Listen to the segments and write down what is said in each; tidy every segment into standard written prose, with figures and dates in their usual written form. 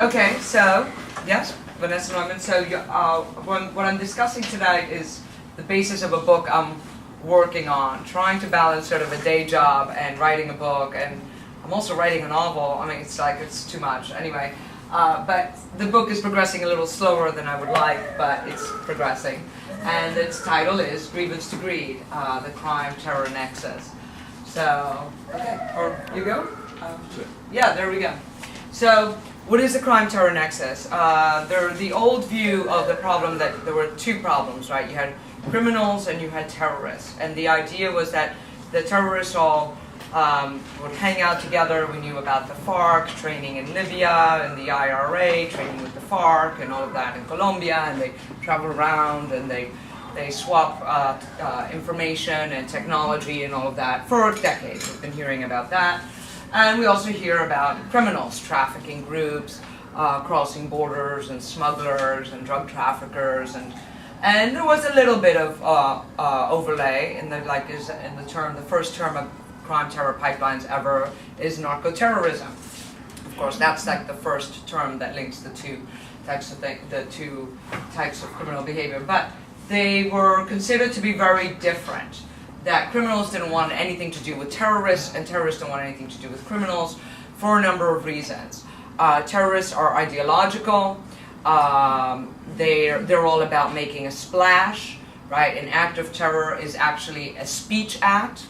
Okay, so, yes, Vanessa Neumann. So what I'm discussing tonight is the basis of a book I'm working on, trying to balance sort of a day job and writing a book, and I'm also writing a novel. I mean, it's too much. Anyway, but the book is progressing a little slower than I would like, but it's progressing. And its title is Grievance to Greed, the Crime Terror Nexus. So, okay, or you go? Sure. Yeah, there we go. So, what is the crime terror nexus? The old view of the problem that there were two problems, right? You had criminals and you had terrorists. And the idea was that the terrorists all would hang out together. We knew about the FARC, training in Libya, and the IRA, training with the FARC, and all of that in Colombia, and they travel around and they swap information and technology and all of that for decades. We've been hearing about that. And we also hear about criminals, trafficking groups, crossing borders, and smugglers, and drug traffickers, and there was a little bit of overlay in the first term of crime terror pipelines ever is narco-terrorism. Of course, that's like the first term that links the two types of criminal behavior, but they were considered to be very different. That criminals didn't want anything to do with terrorists, and terrorists don't want anything to do with criminals for a number of reasons. Terrorists are ideological. They're all about making a splash, right? An act of terror is actually a speech act,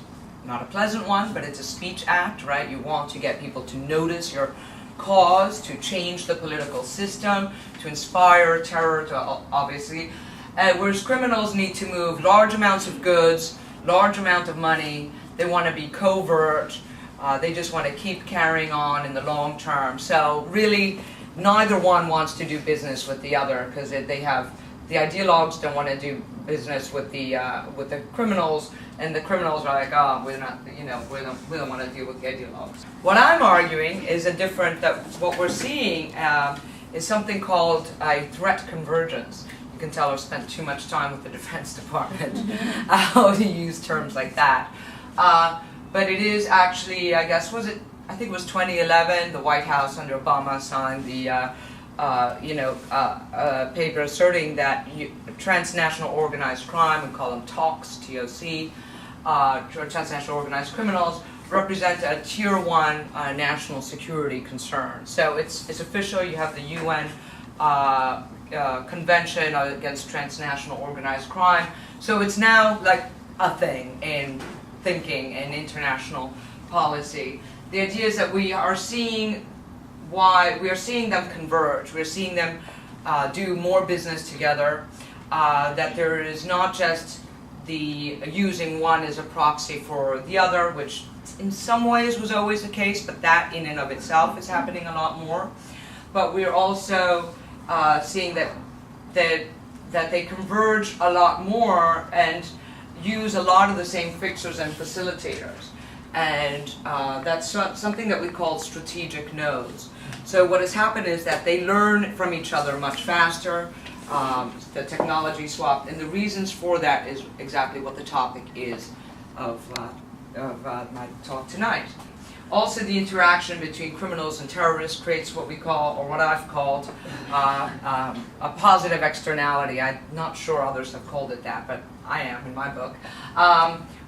not a pleasant one, but it's a speech act, right? You want to get people to notice your cause, to change the political system, to inspire terror, obviously. Whereas criminals need to move large amounts of goods, large amount of money. They want to be covert. They just want to keep carrying on in the long term. So really, neither one wants to do business with the other because they have the ideologues don't want to do business with the criminals, and the criminals are like, oh, we're not, we don't want to deal with the ideologues. What I'm arguing is what we're seeing is something called a threat convergence. You can tell I've spent too much time with the Defense Department how to use terms like that. But it is actually, I think it was 2011, the White House under Obama signed the paper asserting that transnational organized crime, we call them TOCs, T-O-C, transnational organized criminals, represent a tier 1 national security concern. So it's official. You have the UN Convention against Transnational Organized Crime. So it's now like a thing in thinking and international policy. The idea is that we are seeing them converge. We're seeing them do more business together. That there is not just the using one as a proxy for the other, which in some ways was always the case, but that in and of itself is happening a lot more. But we're also seeing that they converge a lot more and use a lot of the same fixers and facilitators. And that's something that we call strategic nodes. So what has happened is that they learn from each other much faster, the technology swap, and the reasons for that is exactly what the topic is of my talk tonight. Also, the interaction between criminals and terrorists creates what we call, or what I've called, a positive externality. I'm not sure others have called it that, but I am in my book,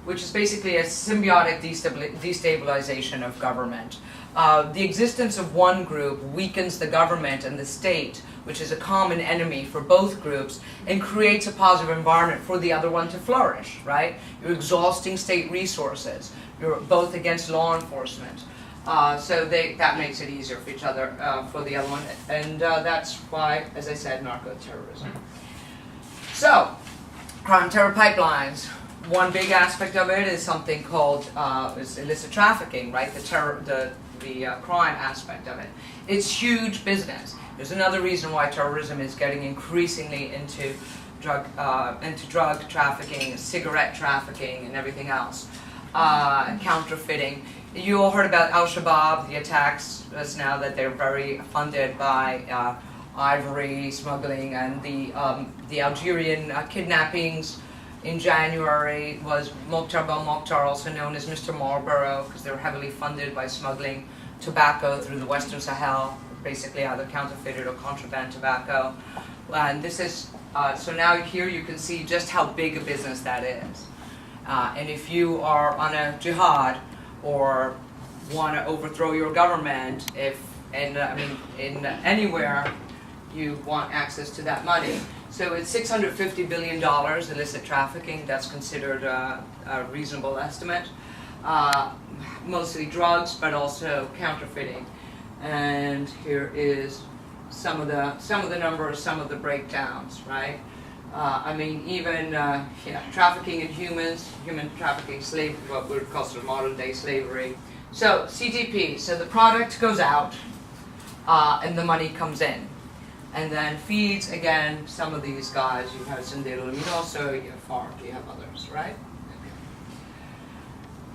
which is basically a symbiotic destabilization of government. The existence of one group weakens the government and the state, which is a common enemy for both groups, and creates a positive environment for the other one to flourish, right? You're exhausting state resources. You're both against law enforcement. So that makes it easier for each other, for the other one. And that's why, as I said, narco-terrorism. So, crime terror pipelines. One big aspect of it is something called is illicit trafficking, right? The crime aspect of it. It's huge business. There's another reason why terrorism is getting increasingly into drug trafficking, cigarette trafficking, and everything else. Counterfeiting. You all heard about Al-Shabaab, the attacks just now that they're very funded by ivory smuggling, and the Algerian kidnappings in January was Mokhtar Belmokhtar, also known as Mr. Marlboro, because they were heavily funded by smuggling tobacco through the Western Sahel, basically either counterfeited or contraband tobacco. And this is, so now here you can see just how big a business that is. And if you are on a jihad or want to overthrow your government, in anywhere, you want access to that money. So it's $650 billion illicit trafficking. That's considered a reasonable estimate. Mostly drugs, but also counterfeiting. And here is some of the numbers, some of the breakdowns, right? Even trafficking in humans, human trafficking, what we would call sort of modern day slavery. So CTP, so the product goes out and the money comes in. And then feeds, again, some of these guys. You have Sendero Luminoso, you have FARC, you have others, right?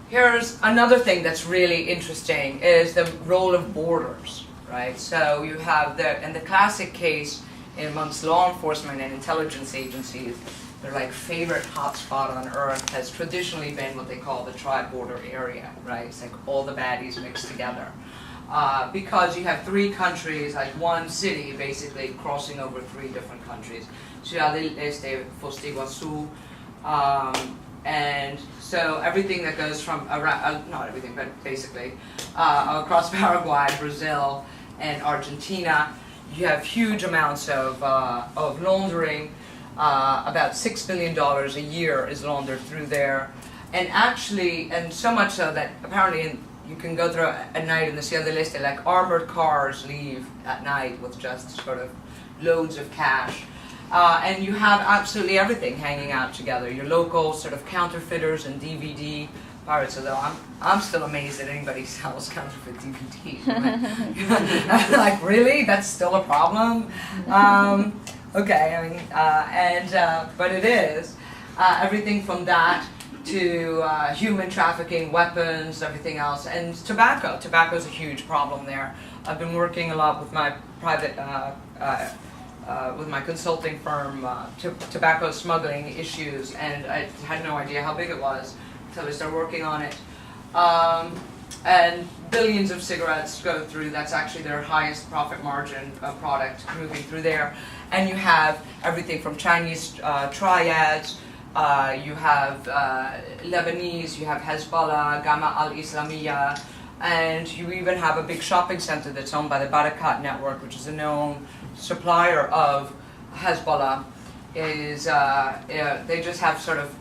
Here's another thing that's really interesting is the role of borders, right? So you have the classic case amongst law enforcement and intelligence agencies, their favorite hotspot on earth has traditionally been what they call the tri-border area, right? It's like all the baddies mixed together. Because you have three countries, like one city basically crossing over three different countries. Ciudad del Este, Foz de Iguaçu, and so everything that goes from around, not everything, but basically across Paraguay, Brazil, and Argentina, you have huge amounts of laundering. About $6 billion a year is laundered through there, and actually, and so much so that apparently you can go through at night in the Ciudad del Este, like armored cars leave at night with just sort of loads of cash. And you have absolutely everything hanging out together. Your local sort of counterfeiters and DVD pirates, although I'm still amazed that anybody sells counterfeit DVDs. Like, really? That's still a problem? Okay, but it is. Everything from that to human trafficking, weapons, everything else, and tobacco. Tobacco is a huge problem there. I've been working a lot with my private, with my consulting firm, tobacco smuggling issues, and I had no idea how big it was until I started working on it. And billions of cigarettes go through. That's actually their highest profit margin product moving through there. And you have everything from Chinese triads. You have Lebanese, you have Hezbollah, Gama al-Islamiyya, and you even have a big shopping center that's owned by the Barakat network, which is a known supplier of Hezbollah. They just have sort of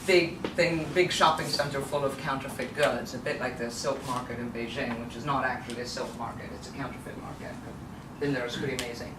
big shopping center full of counterfeit goods, a bit like the silk market in Beijing, which is not actually a silk market, it's a counterfeit market. Been there, it's pretty amazing.